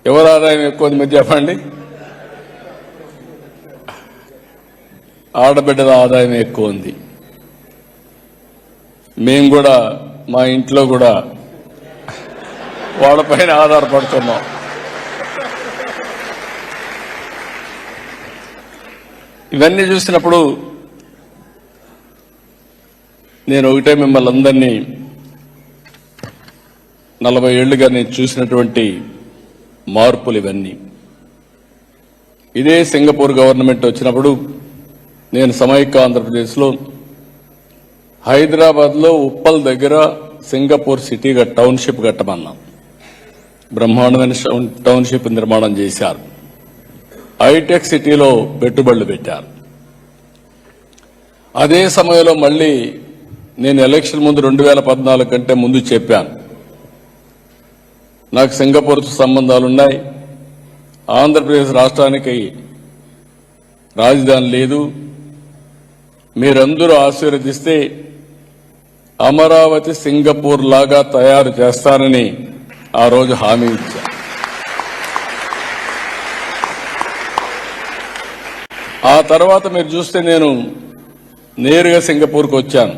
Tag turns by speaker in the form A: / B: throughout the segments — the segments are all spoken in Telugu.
A: ఎవరు ఆదాయం ఎక్కువ ఉంది మీరు చెప్పండి. ఆడబిడ్డల ఆదాయం ఎక్కువ ఉంది. మేము కూడా మా ఇంట్లో కూడా వాళ్ళపైన ఆధారపడుతున్నాం. ఇవన్నీ చూసినప్పుడు నేను ఒకటే మిమ్మల్ని అందరినీ 40 ఏళ్లుగా నేను చూసినటువంటి మార్పులు ఇవన్నీ. ఇదే సింగపూర్ గవర్నమెంట్ వచ్చినప్పుడు నేను సమైక్య ఆంధ్రప్రదేశ్లో హైదరాబాద్లో ఉప్పల్ దగ్గర సింగపూర్ సిటీ టౌన్షిప్ కట్టమన్నా. బ్రహ్మాండమైన టౌన్షిప్ నిర్మాణం చేశారు. హైటెక్ సిటీలో పెట్టుబడులు పెట్టారు. అదే సమయంలో మళ్ళీ నేను ఎలక్షన్ ముందు 2014 కంటే ముందు చెప్పాను, నాకు సింగపూర్తో సంబంధాలున్నాయి, ఆంధ్రప్రదేశ్ రాష్ట్రానికి రాజధాని లేదు, మీరందరూ ఆశీర్వదిస్తే అమరావతి సింగపూర్ లాగా తయారు చేస్తానని ఆ రోజు హామీ ఇచ్చా. ఆ తర్వాత మీరు చూస్తే నేను నేరుగా సింగపూర్కి వచ్చాను.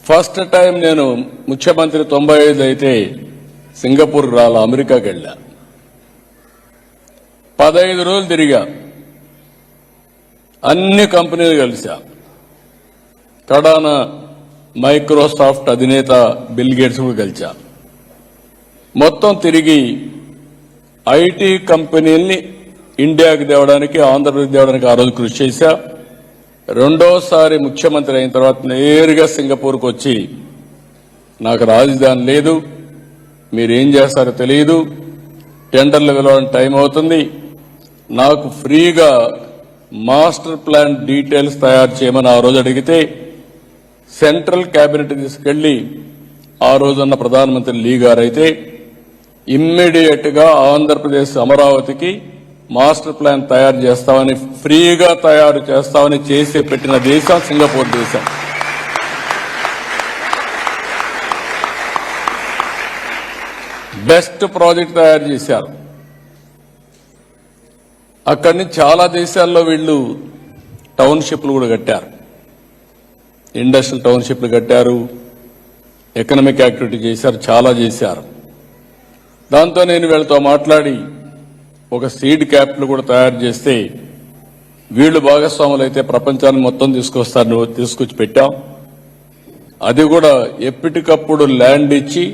A: ఫస్ట్ టైం నేను ముఖ్యమంత్రి 95 అయితే సింగపూర్కి రాలా, అమెరికాకి వెళ్ళా. 15 రోజులు తిరిగా, అన్ని కంపెనీలు కలిసా. కడాన మైక్రోసాఫ్ట్ అధినేత బిల్ గేట్స్ కూడా కలిసా. మొత్తం తిరిగి ఐటీ కంపెనీల్ని ఇండియాకి తేవడానికి, ఆంధ్రప్రదేశ్ తేవడానికి ఆ రోజు కృషి చేశా. రెండోసారి ముఖ్యమంత్రి అయిన తర్వాత నేరుగా సింగపూర్కి వచ్చి, నాకు రాజధాని లేదు, మీరేం చేస్తారో తెలియదు, టెండర్లు పిలవడానికి టైం అవుతుంది, నాకు ఫ్రీగా మాస్టర్ ప్లాన్ డీటెయిల్స్ తయారు చేయమని ఆ రోజు అడిగితే సెంట్రల్ క్యాబినెట్ తీసుకెళ్లి ఆ రోజున్న ప్రధానమంత్రి లీ గారైతే ఇమ్మీడియట్ గా ఆంధ్రప్రదేశ్ అమరావతికి మాస్టర్ ప్లాన్ తయారు చేస్తామని, ఫ్రీగా తయారు చేస్తామని చేసి పెట్టిన దేశం సింగపూర్ దేశం. బెస్ట్ ప్రాజెక్ట్ తయారు చేశారు. అక్కడి నుంచి చాలా దేశాల్లో వీళ్ళు టౌన్షిప్లు కూడా కట్టారు, ఇండస్ట్రియల్ టౌన్షిప్లు కట్టారు, ఎకనామిక్ యాక్టివిటీ చేశారు, చాలా చేశారు. దాంతో నేను వీళ్ళతో మాట్లాడి ఒక సీడ్ క్యాపిటల్ కూడా తయారు చేస్తే వీళ్ళు భాగస్వాములు అయితే ప్రపంచాన్ని మొత్తం తీసుకొచ్చి పెట్టాం. అది కూడా ఎప్పటికప్పుడు ల్యాండ్ ఇచ్చి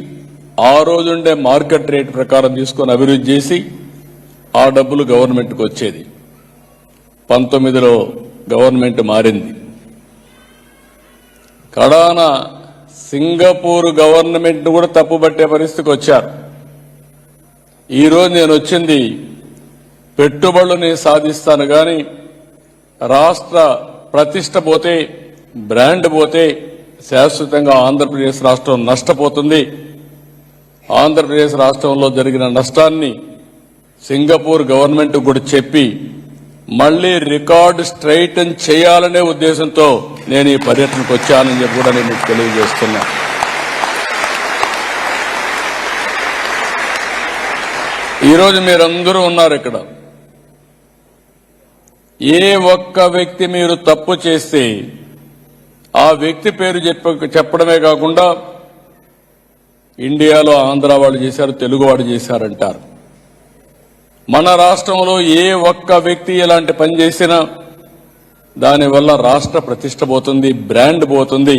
A: ఆ రోజుండే మార్కెట్ రేట్ ప్రకారం తీసుకొని అభివృద్ధి చేసి ఆ డబ్బులు గవర్నమెంట్కి వచ్చేది. 19లో గవర్నమెంట్ మారింది. కడాన సింగపూర్ గవర్నమెంట్ కూడా తప్పుపట్టే పరిస్థితికి వచ్చారు. ఈరోజు నేను వచ్చింది పెట్టుబడులు నేను సాధిస్తాను కానీ రాష్ట్ర ప్రతిష్ట పోతే, బ్రాండ్ పోతే శాశ్వతంగా ఆంధ్రప్రదేశ్ రాష్ట్రం నష్టపోతుంది. ఆంధ్రప్రదేశ్ రాష్ట్రంలో జరిగిన నష్టాన్ని సింగపూర్ గవర్నమెంట్ కూడా చెప్పి మళ్లీ రికార్డు స్ట్రైటన్ చేయాలనే ఉద్దేశంతో నేను ఈ పర్యటనకు వచ్చానని చెప్పి కూడా నేను మీకు తెలియజేస్తున్నా. ఈరోజు మీరందరూ ఉన్నారు ఇక్కడ. ఏ ఒక్క వ్యక్తి మీరు తప్పు చేస్తే ఆ వ్యక్తి పేరు చెప్పడమే కాకుండా ఇండియాలో ఆంధ్ర వాళ్ళు చేశారు, తెలుగు వాడు చేశారంటారు. మన రాష్ట్రంలో ఏ ఒక్క వ్యక్తి ఇలాంటి పని చేసినా దానివల్ల రాష్ట్ర ప్రతిష్ట పోతుంది, బ్రాండ్ పోతుంది,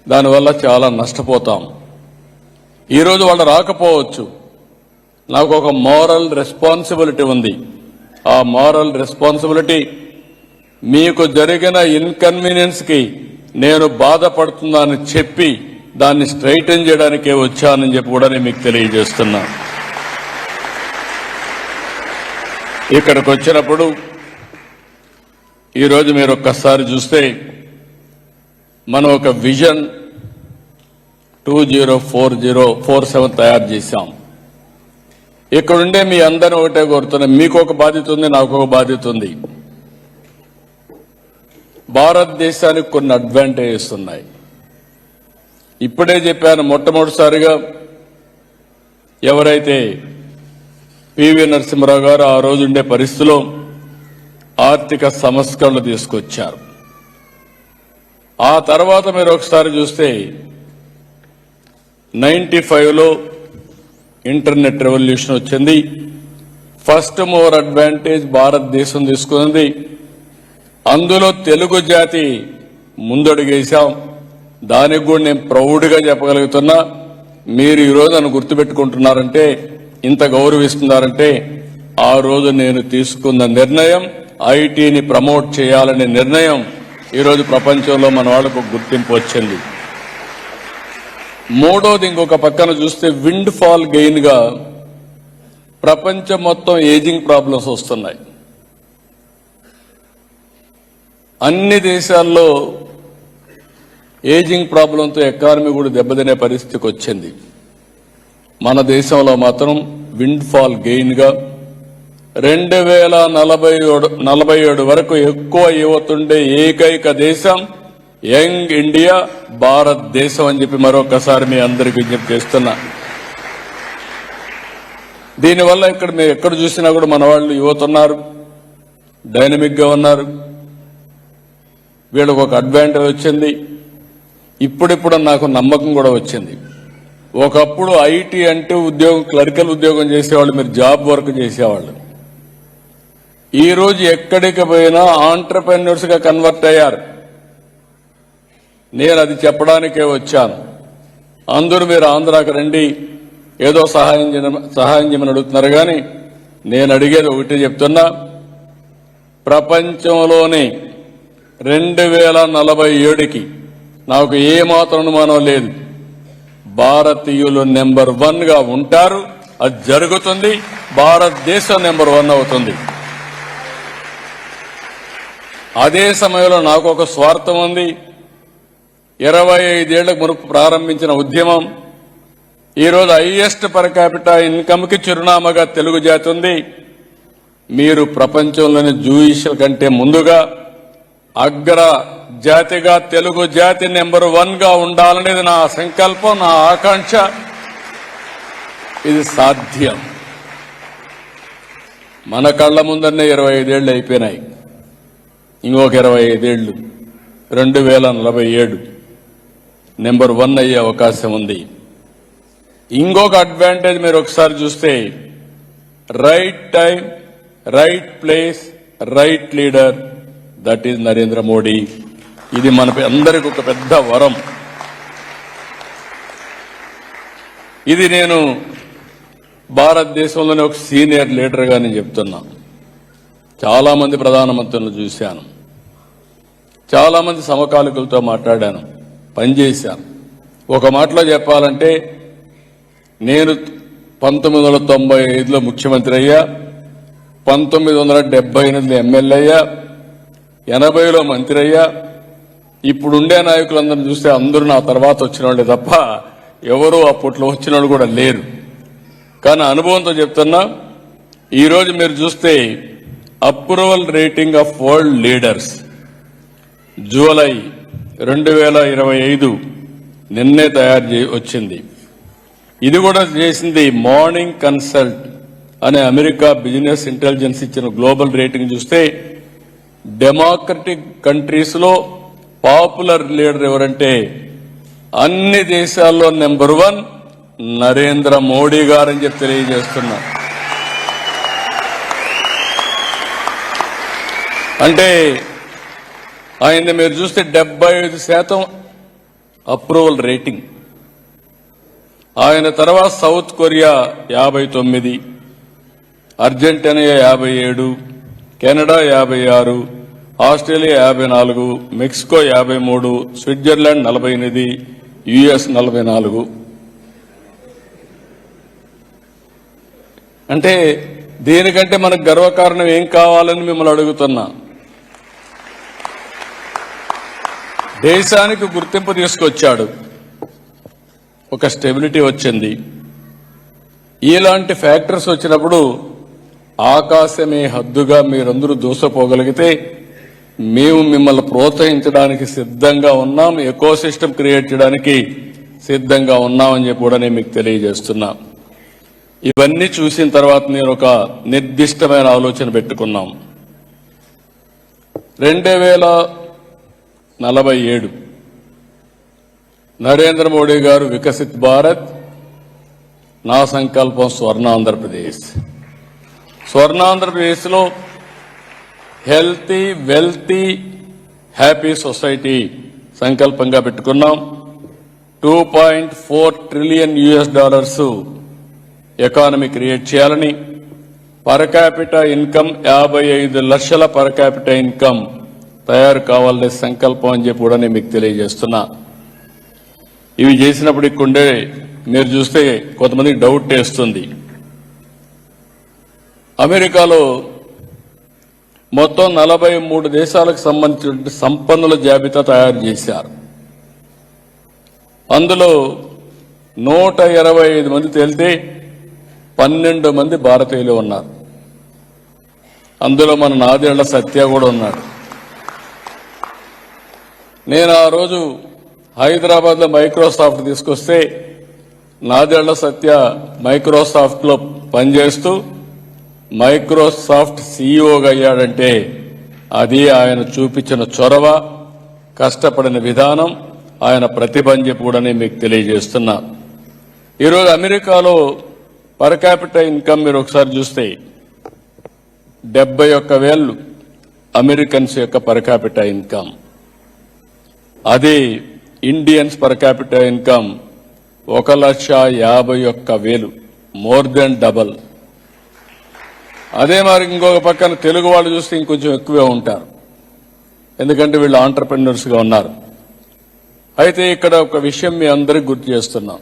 A: దానివల్ల చాలా నష్టపోతాం. ఈరోజు వాళ్ళు రాకపోవచ్చు, నాకు ఒక మోరల్ రెస్పాన్సిబిలిటీ ఉంది. ఆ మోరల్ రెస్పాన్సిబిలిటీ మీకు జరిగిన ఇన్కన్వీనియన్స్ కి నేను బాధపడుతున్నానని చెప్పి దాన్ని స్ట్రైటన్ చేయడానికే వచ్చానని చెప్పి కూడా నేను మీకు తెలియజేస్తున్నా. ఇక్కడికి వచ్చినప్పుడు ఈరోజు మీరు ఒక్కసారి చూస్తే మనం ఒక విజన్ 2047 తయారు చేశాం. ఇక్కడుండే మీ అందరిని ఒకటే కోరుతున్నా, మీకు ఒక బాధ్యత ఉంది, నాకు ఒక బాధ్యత ఉంది. భారతదేశానికి కొన్ని అడ్వాంటేజెస్ ఉన్నాయి. ఇప్పుడే చెప్పాను, మొట్టమొదటిసారిగా ఎవరైతే పివి నరసింహరావు గారు ఆ రోజు ఉండే పరిస్థితిలో ఆర్థిక సంస్కరణలు తీసుకొచ్చారు. ఆ తర్వాత మీరు ఒకసారి చూస్తే 95లో ఇంటర్నెట్ రెవల్యూషన్ వచ్చింది. ఫస్ట్ మూవర్ అడ్వాంటేజ్ భారతదేశం తీసుకుంది. అందులో తెలుగు జాతి ముందడుగేశాం. దానికి కూడా నేను ప్రౌడ్గా చెప్పగలుగుతున్నా. మీరు ఈరోజు నన్ను గుర్తుపెట్టుకుంటున్నారంటే, ఇంత గౌరవిస్తున్నారంటే, ఆ రోజు నేను తీసుకున్న నిర్ణయం ఐటీని ప్రమోట్ చేయాలనే నిర్ణయం ఈరోజు ప్రపంచంలో మన వాళ్ళకు గుర్తింపు వచ్చింది. మూడోది, ఇంకొక పక్కన చూస్తే విండ్ ఫాల్ గెయిన్ గా ప్రపంచం మొత్తం ఏజింగ్ ప్రాబ్లమ్స్ వస్తున్నాయి. అన్ని దేశాల్లో ఏజింగ్ ప్రాబ్లంతో ఎకానమీ కూడా దెబ్బతినే పరిస్థితికి వచ్చింది. మన దేశంలో మాత్రం విండ్ ఫాల్ గెయిన్ గా 2047 వరకు ఎక్కువ యువతుండే ఏకైక దేశం యంగ్ ఇండియా భారతదేశం అని చెప్పి మరొకసారి మీ అందరికీ విజ్ఞప్తి చేస్తున్నా. దీనివల్ల ఇక్కడ మీరు ఎక్కడ చూసినా కూడా మన వాళ్ళు యువత ఉన్నారు, డైనమిక్ గా ఉన్నారు. వీళ్ళకు ఒక అడ్వాంటేజ్ వచ్చింది. ఇప్పుడిప్పుడు నాకు నమ్మకం కూడా వచ్చింది. ఒకప్పుడు ఐటీ అంటే ఉద్యోగం, క్లరికల్ ఉద్యోగం చేసేవాళ్ళు, మీరు జాబ్ వర్క్ చేసేవాళ్ళు. ఈ రోజు ఎక్కడికి పోయినా ఆంటర్‌ప్రెన్యూర్స్ గా కన్వర్ట్ అయ్యారు. నేను అది చెప్పడానికే వచ్చాను. అందరూ మీరు ఆంధ్రాకి రండి, ఏదో సహాయం చేయమని అడుగుతున్నారు. కానీ నేను అడిగేది ఒకటి చెప్తున్నా, ప్రపంచంలోనే 2047కి నాకు ఏమాత్రం అనుమానం లేదు, భారతీయులు నెంబర్ 1 గా ఉంటారు. అది జరుగుతుంది. భారతదేశం నెంబర్ 1 అవుతుంది. అదే సమయంలో నాకు ఒక స్వార్థం ఉంది. 25 ఏళ్లకు మునుపు ప్రారంభించిన ఉద్యమం ఈరోజు హైయెస్ట్ పర్ క్యాపిటల్ ఇన్కమ్ కి చిరునామాగా తెలుగు జాతి ఉంది. మీరు ప్రపంచంలోని జూయిషుల కంటే ముందుగా అగ్ర జాతిగా తెలుగు జాతి నెంబర్ 1 గా ఉండాలనేది నా సంకల్పం, నా ఆకాంక్ష. ఇది సాధ్యం. మన కళ్ల ముందరనే 25 ఏళ్లు అయిపోయినాయి. ఇంకొక 25 ఏళ్లు 2047 నెంబర్ 1 అయ్యే అవకాశం ఉంది. ఇంకొక అడ్వాంటేజ్ మీరు ఒకసారి చూస్తే, right time, right place, right leader, that is Narendra Modi. ఇది మన అందరికి ఒక పెద్ద వరం. ఇది నేను భారతదేశంలోనే ఒక సీనియర్ లీడర్గా నేను చెప్తున్నా. చాలా మంది ప్రధానమంత్రులను చూశాను, చాలా మంది సమకాలికులతో మాట్లాడాను, పనిచేశాను. ఒక మాటలో చెప్పాలంటే, నేను 1995లో ముఖ్యమంత్రి అయ్యా, 1978లో ఎమ్మెల్యే అయ్యా, 80లో మంత్రి అయ్యా. ఇప్పుడుండే నాయకులందరినీ చూస్తే అందరూ నా తర్వాత వచ్చిన వాళ్ళే తప్ప ఎవరూ అప్పట్లో వచ్చిన వాళ్ళు కూడా లేరు. కానీ అనుభవంతో చెప్తున్నా, ఈరోజు మీరు చూస్తే approval rating of world leaders July 2025 నిన్నే వచ్చింది. ఇది కూడా చేసింది మార్నింగ్ కన్సల్ట్ అనే అమెరికా బిజినెస్ ఇంటెలిజెన్స్ ఇచ్చిన గ్లోబల్ రేటింగ్ చూస్తే, డెమోక్రటిక్ కంట్రీస్ లో పాపులర్ లీడర్ ఎవరంటే అన్ని దేశాల్లో నెంబర్ 1 నరేంద్ర మోడీ గారని చెప్పి తెలియజేస్తున్నా. అంటే ఆయన మీరు చూస్తే 75% అప్రూవల్ రేటింగ్. ఆయన తర్వాత south Korea 59, Argentina 57, Canada 56, Australia 54, Mexico 53, Switzerland 48, US 44. అంటే దీనికంటే మనకు గర్వకారణం ఏం కావాలని మిమ్మల్ని అడుగుతున్నా. దేశానికి గుర్తింపు తీసుకొచ్చాడు, ఒక స్టెబిలిటీ వచ్చింది. ఇలాంటి ఫ్యాక్టర్స్ వచ్చినప్పుడు ఆకాశమే హద్దుగా మీరందరూ దూసపోగలిగితే మేము మిమ్మల్ని ప్రోత్సహించడానికి సిద్ధంగా ఉన్నాం, ఎకోసిస్టమ్ క్రియేట్ చేయడానికి సిద్ధంగా ఉన్నామని చెప్పి కూడా నేను మీకు తెలియజేస్తున్నా. ఇవన్నీ చూసిన తర్వాత నేను ఒక నిర్దిష్టమైన ఆలోచన పెట్టుకున్నాం. 2047 నరేంద్ర మోడీ గారు వికసిత్ భారత్, నా సంకల్పం స్వర్ణాంధ్రప్రదేశ్. స్వర్ణాంధ్రప్రదేశ్లో హెల్తీ, వెల్తీ, హ్యాపీ సొసైటీ సంకల్పంగా పెట్టుకున్నాం. $2.4 ట్రిలియన్ ఎకానమీ క్రియేట్ చేయాలని, పర్ క్యాపిటా ఇన్కమ్ 55 లక్షల పర్ క్యాపిటా ఇన్కమ్ తయారు కావాలనే సంకల్పం అని చెప్పి కూడా నేను మీకు తెలియజేస్తున్నా. ఇవి చేసినప్పుడు ఇక్కడే మీరు చూస్తే కొంతమందికి డౌట్ వేస్తుంది. అమెరికాలో మొత్తం 43 దేశాలకు సంబంధించిన సంపన్నుల జాబితా తయారు చేశారు. అందులో 125 మంది తేలితే 12 మంది భారతీయులు ఉన్నారు. అందులో మన నాదేళ్ల సత్య కూడా ఉన్నాడు. నేను ఆ రోజు హైదరాబాద్లో మైక్రోసాఫ్ట్ తీసుకొస్తే నాదేళ్ల సత్య మైక్రోసాఫ్ట్లో పనిచేస్తూ మైక్రోసాఫ్ట్ సీఈఓగా అయ్యాడంటే అది ఆయన చూపించిన చొరవ, కష్టపడిన విధానం, ఆయన ప్రతిభ అని చెప్పి కూడా నేను మీకు తెలియజేస్తున్నా. ఈరోజు అమెరికాలో పర్ క్యాపిటల్ ఇన్కమ్ మీరు ఒకసారి చూస్తే 71,000 అమెరికన్స్ యొక్క పర్ క్యాపిటల్ ఇన్కమ్. అదే Indians per capital income 1,51,000, more than double. అదే మరి ఇంకొక పక్కన తెలుగు వాళ్ళు చూస్తే ఇంకొంచెం ఎక్కువే ఉంటారు, ఎందుకంటే వీళ్ళు ఆంటర్ప్రెన్యూర్స్గా ఉన్నారు. అయితే ఇక్కడ ఒక విషయం మీ అందరికీ గుర్తు చేస్తున్నాం.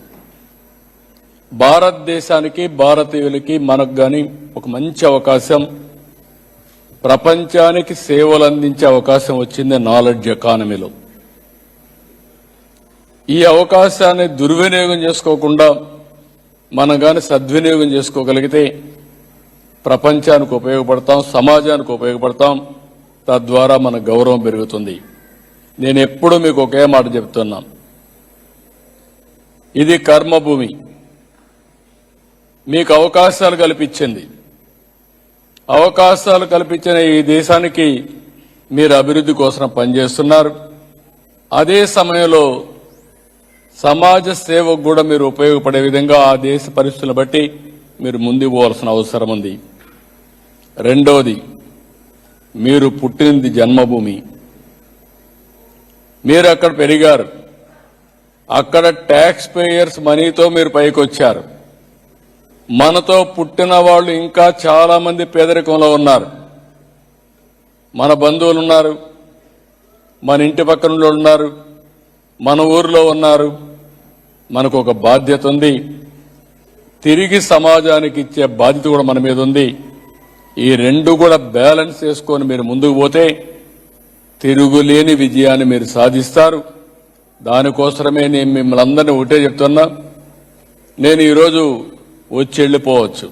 A: భారతదేశానికి, భారతీయులకి, మనకు గాని ఒక మంచి అవకాశం, ప్రపంచానికి సేవలు అందించే అవకాశం వచ్చింది నాలెడ్జ్ ఎకానమీలో. ఈ అవకాశాన్ని దుర్వినియోగం చేసుకోకుండా మనం గాని సద్వినియోగం చేసుకోగలిగితే ప్రపంచానికి ఉపయోగపడతాం, సమాజానికి ఉపయోగపడతాం. తద్వారా మన గౌరవం పెరుగుతుంది. నేను ఎప్పుడూ మీకు ఒకే మాట చెప్తున్నా, ఇది కర్మభూమి. మీకు అవకాశాలు కల్పించింది. అవకాశాలు కల్పించిన ఈ దేశానికి మీరు అభివృద్ధి కోసం పనిచేస్తున్నారు. అదే సమయంలో సమాజ సేవకు కూడా మీరు ఉపయోగపడే విధంగా ఆ దేశ పరిస్థితులను బట్టి మీరు ముందుకు పోవాల్సిన అవసరం ఉంది. రెండోది, మీరు పుట్టినది జన్మభూమి. మీరు అక్కడ పెరిగారు. అక్కడ ట్యాక్స్ పేయర్స్ మనీతో మీరు పైకి వచ్చారు. మనతో పుట్టిన వాళ్ళు ఇంకా చాలా మంది పేదరికంలో ఉన్నారు. మన బంధువులు ఉన్నారు, మన ఇంటి పక్కన ఉన్నారు, మన ఊరిలో ఉన్నారు. మనకు ఒక బాధ్యత ఉంది. తిరిగి సమాజానికి ఇచ్చే బాధ్యత కూడా మన మీద ఉంది. ఈ రెండు కూడా బ్యాలెన్స్ చేసుకొని మీరు ముందుకు పోతే తిరుగులేని విజయాన్ని మీరు సాధిస్తారు. దానికోసమే నేను మిమ్మల్ని అందరినీ ఒకటే చెప్తున్నా. నేను ఈరోజు వచ్చి వెళ్ళిపోవచ్చు.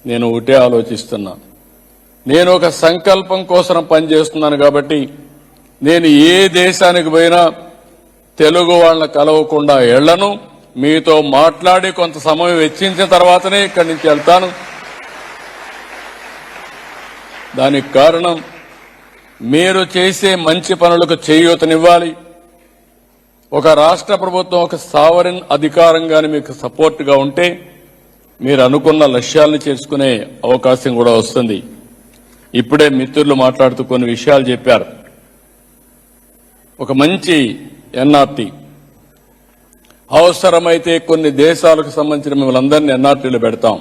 A: నేను ఒకటే ఆలోచిస్తున్నా. నేను ఒక సంకల్పం కోసం పనిచేస్తున్నాను కాబట్టి నేను ఏ దేశానికి పోయినా తెలుగు వాళ్ళని కలవకుండా ఎళ్లను. మీతో మాట్లాడి కొంత సమయం వెచ్చించిన తర్వాతనే ఇక్కడి నుంచి వెళ్తాను. దానికి కారణం మీరు చేసే మంచి పనులకు చేయూతనివ్వాలి. ఒక రాష్ట్ర ప్రభుత్వం ఒక సావరిన్ అధికారంగానే మీకు సపోర్ట్గా ఉంటే మీరు అనుకున్న లక్ష్యాలను చేసుకునే అవకాశం కూడా వస్తుంది. ఇప్పుడే మిత్రులు మాట్లాడుతూ కొన్ని విషయాలు చెప్పారు. ఒక మంచి ఎన్ఆర్టీ, అవసరమైతే కొన్ని దేశాలకు సంబంధించిన మిమ్మల్ని అందరినీ ఎన్ఆర్టీలు పెడతాం.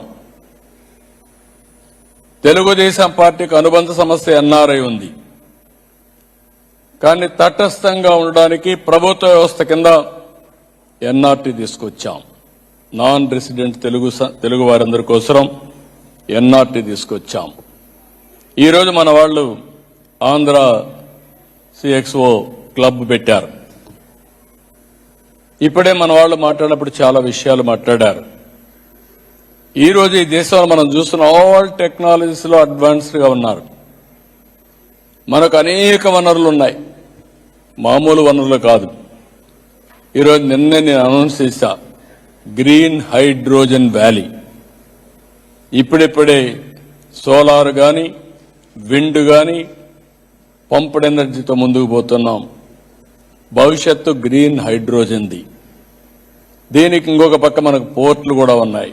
A: తెలుగుదేశం పార్టీకి అనుబంధ సమస్య ఎన్ఆర్ఐ ఉంది. కానీ తటస్థంగా ఉండడానికి ప్రభుత్వ వ్యవస్థ కింద ఎన్ఆర్టీ తీసుకొచ్చాం. నాన్ రెసిడెంట్ తెలుగు వారందరి కోసం ఎన్ఆర్టీ తీసుకొచ్చాం. ఈరోజు మన వాళ్ళు ఆంధ్ర సిఎక్స్ఓ క్లబ్ పెట్టారు. ఇప్పుడే మన వాళ్ళు మాట్లాడినప్పుడు చాలా విషయాలు మాట్లాడారు. ఈరోజు ఈ దేశంలో మనం చూస్తున్న ఆల్ టెక్నాలజీస్లో అడ్వాన్స్డ్గా ఉన్నారు. మనకు అనేక వనరులు ఉన్నాయి, మామూలు వనరులు కాదు. ఈరోజు నిన్నే నేను అనౌన్స్ చేశా, గ్రీన్ హైడ్రోజన్ వ్యాలీ. ఇప్పుడిప్పుడే సోలార్ కానీ విండ్ కానీ పంప్డ్ ఎనర్జీతో ముందుకు పోతున్నాం. భవిష్యత్తు గ్రీన్ హైడ్రోజన్ది. దీనికి ఇంకొక పక్క మనకు పోర్ట్లు కూడా ఉన్నాయి.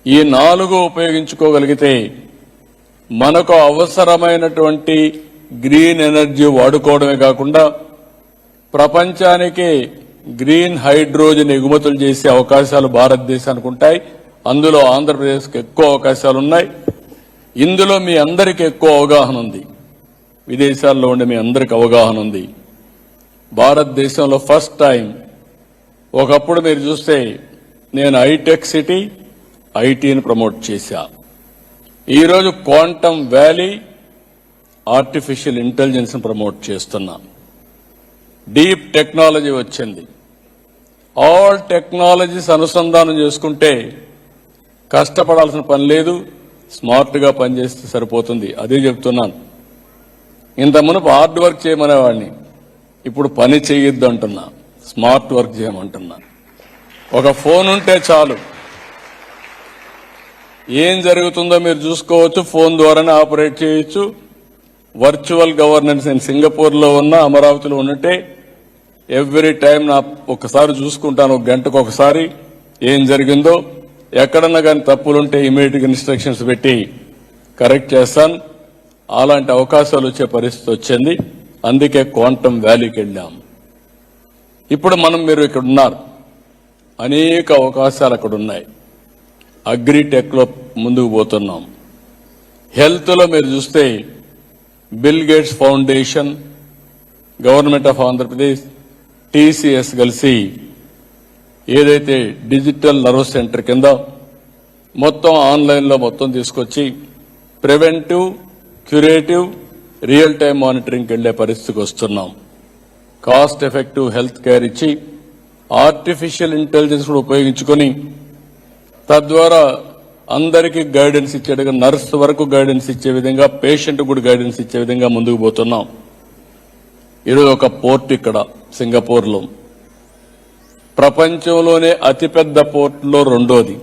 A: ఈ 4 ఉపయోగించుకోగలిగితే మనకు అవసరమైనటువంటి గ్రీన్ ఎనర్జీ వాడుకోవడమే కాకుండా ప్రపంచానికి గ్రీన్ హైడ్రోజన్ ఎగుమతులు చేసే అవకాశాలు భారతదేశానికి ఉంటాయి. అందులో ఆంధ్రప్రదేశ్కి ఎక్కువ అవకాశాలు ఉన్నాయి. ఇందులో మీ అందరికీ ఎక్కువ అవగాహన ఉంది. విదేశాల్లో ఉండే మీ అందరికి అవగాహన ఉంది. భారతదేశంలో ఫస్ట్ టైం ఒకప్పుడు మీరు చూస్తే నేను హైటెక్ సిటీ ఐటీని ప్రమోట్ చేశా. ఈరోజు quantum valley artificial intelligence promote చేస్తున్నా. డీప్ టెక్నాలజీ వచ్చింది. ఆల్ టెక్నాలజీస్ అనుసంధానం చేసుకుంటే కష్టపడాల్సిన పని లేదు. స్మార్ట్గా పనిచేస్తే సరిపోతుంది. అదే చెప్తున్నాను. ఇంత మునుపు హార్డ్ వర్క్ చేయమనేవాడిని, ఇప్పుడు పని చేయొద్దు అంటున్నా, స్మార్ట్ వర్క్ చేయమంటున్నా. ఒక ఫోన్ ఉంటే చాలు, ఏం జరుగుతుందో మీరు చూసుకోవచ్చు. ఫోన్ ద్వారానే ఆపరేట్ చేయొచ్చు. వర్చువల్ గవర్నెన్స్ నేను సింగపూర్లో ఉన్నా, అమరావతిలో ఉన్నట్టే ఎవ్రీ టైం నా ఒకసారి చూసుకుంటాను. ఒక గంటకు ఒకసారి ఏం జరిగిందో, ఎక్కడన్నా కానీ తప్పులుంటే ఇమీడియట్గా ఇన్స్ట్రక్షన్స్ పెట్టి కరెక్ట్ చేస్తాను. అలాంటి అవకాశాలు వచ్చే పరిస్థితి వచ్చింది. అందుకే క్వాంటమ్ వ్యాలీకి వెళ్ళాం. ఇప్పుడు మీరు ఇక్కడ ఉన్నారు. అనేక అవకాశాలు అక్కడ ఉన్నాయి. అగ్రిటెక్లో ముందుకు పోతున్నాం. హెల్త్లో మీరు చూస్తే bill gates foundation, government of Andhra Pradesh, TCS కలిసి ఏదైతే డిజిటల్ నర్వ్ సెంటర్ కింద మొత్తం ఆన్లైన్లో మొత్తం తీసుకొచ్చి ప్రివెంటివ్, క్యూరేటివ్, రియల్ టైం మానిటరింగ్కి వెళ్లే పరిస్థితికి వస్తున్నాం. కాస్ట్ ఎఫెక్టివ్ హెల్త్ కేర్ ఇచ్చి ఆర్టిఫిషియల్ ఇంటెలిజెన్స్ కూడా ఉపయోగించుకొని తద్వారా అందరికీ గైడెన్స్ ఇచ్చేట్టుగా, నర్స్ వరకు గైడెన్స్ ఇచ్చే విధంగా, పేషెంట్ కూడా గైడెన్స్ ఇచ్చే విధంగా ముందుకు పోతున్నాం. ఈరోజు ఒక పోర్ట్ ఇక్కడ సింగపూర్లో, ప్రపంచంలోనే అతిపెద్ద పోర్టులో రెండోది.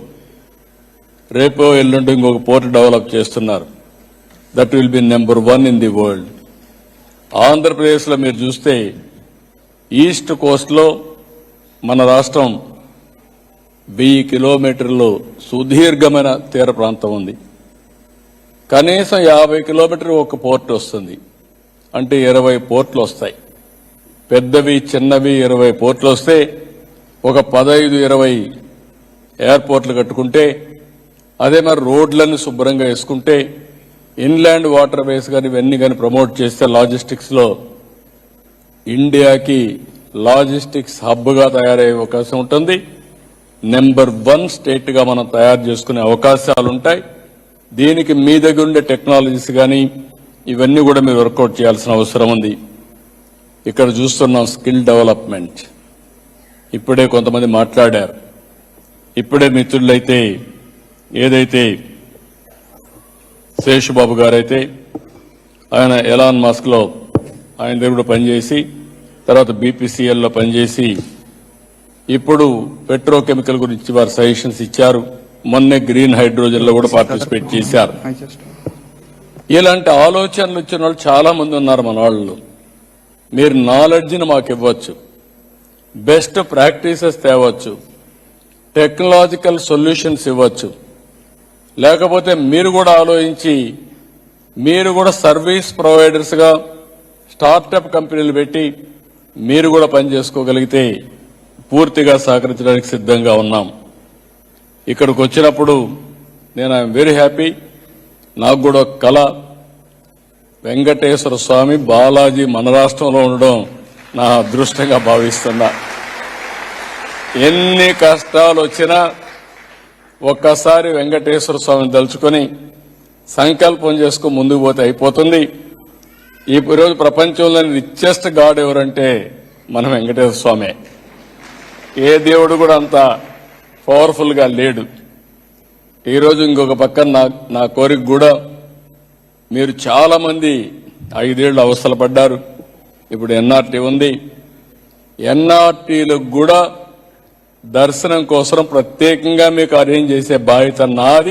A: రేపో ఎల్లుండి ఇంకొక పోర్ట్ డెవలప్ చేస్తున్నారు. That will be number 1 in the world. ఆంధ్రప్రదేశ్లో మీరు చూస్తే ఈస్ట్ కోస్ట్లో మన రాష్ట్రం 1000 కిలోమీటర్లు సుదీర్ఘమైన తీర ప్రాంతం ఉంది. కనీసం 50 కిలోమీటర్లు ఒక పోర్ట్ వస్తుంది. అంటే 20 పోర్ట్లు వస్తాయి. పెద్దవి చిన్నవి 20 పోర్ట్లు వస్తే ఒక 15-20 ఎయిర్పోర్ట్లు కట్టుకుంటే, అదే మరి రోడ్లన్నీ శుభ్రంగా వేసుకుంటే, ఇన్లాండ్ వాటర్ వేస్ కానీ ఇవన్నీ కానీ ప్రమోట్ చేస్తే లాజిస్టిక్స్లో ఇండియాకి లాజిస్టిక్స్ హబ్గా తయారయ్యే అవకాశం ఉంటుంది. నెంబర్ 1 స్టేట్గా మనం తయారు చేసుకునే అవకాశాలు ఉంటాయి. దీనికి మీ దగ్గర ఉండే టెక్నాలజీస్ కానీ ఇవన్నీ కూడా మీరు వర్కౌట్ చేయాల్సిన అవసరం ఉంది. ఇక్కడ చూస్తున్నాం స్కిల్ డెవలప్మెంట్. ఇప్పుడే కొంతమంది మాట్లాడారు. ఇప్పుడే మిత్రులైతే ఏదైతే శేషుబాబు గారైతే ఆయన ఎలాన్ మాస్క్లో ఆయన దగ్గర కూడా పనిచేసి, తర్వాత బీపీసీఎల్లో పనిచేసి, ఇప్పుడు పెట్రోకెమికల్ గురించి వారు సజెషన్స్ ఇచ్చారు. మొన్నే గ్రీన్ హైడ్రోజన్లో కూడా పార్టిసిపేట్ చేశారు. ఇలాంటి ఆలోచనలు ఇచ్చిన వాళ్ళు చాలా మంది ఉన్నారు మన వాళ్ళు. మీరు నాలెడ్జ్ని మాకు ఇవ్వచ్చు, బెస్ట్ ప్రాక్టీసెస్ తేవచ్చు, టెక్నాలజికల్ సొల్యూషన్స్ ఇవ్వచ్చు. లేకపోతే మీరు కూడా ఆలోచించి మీరు కూడా సర్వీస్ ప్రొవైడర్స్గా స్టార్టప్ కంపెనీలు పెట్టి మీరు కూడా పనిచేసుకోగలిగితే పూర్తిగా సహకరించడానికి సిద్ధంగా ఉన్నాం. ఇక్కడికి వచ్చినప్పుడు నేను ఐఎమ్ వెరీ హ్యాపీ. నాకు కూడా ఒక కళ, వెంకటేశ్వర స్వామి బాలాజీ మన రాష్ట్రంలో ఉండడం నా అదృష్టంగా భావిస్తున్నా. ఎన్ని కష్టాలు వచ్చినా ఒక్కసారి వెంకటేశ్వర స్వామిని తలుచుకొని సంకల్పం చేసుకుని ముందుకు పోతే అయిపోతుంది. ఈరోజు ప్రపంచంలోని రిచెస్ట్ గాడ్ ఎవరంటే మన వెంకటేశ్వర స్వామే. ఏ దేవుడు కూడా అంత పవర్ఫుల్గా లేడు. ఈరోజు ఇంకొక పక్కన నా కోరిక కూడా, మీరు చాలా మంది 5 ఏళ్లు అవసరపడ్డారు. ఇప్పుడు ఎన్ఆర్టీ ఉంది. ఎన్ఆర్టీలకు కూడా దర్శనం కోసం ప్రత్యేకంగా మీకు అరేంజ్ చేసే బాధ్యత నాది.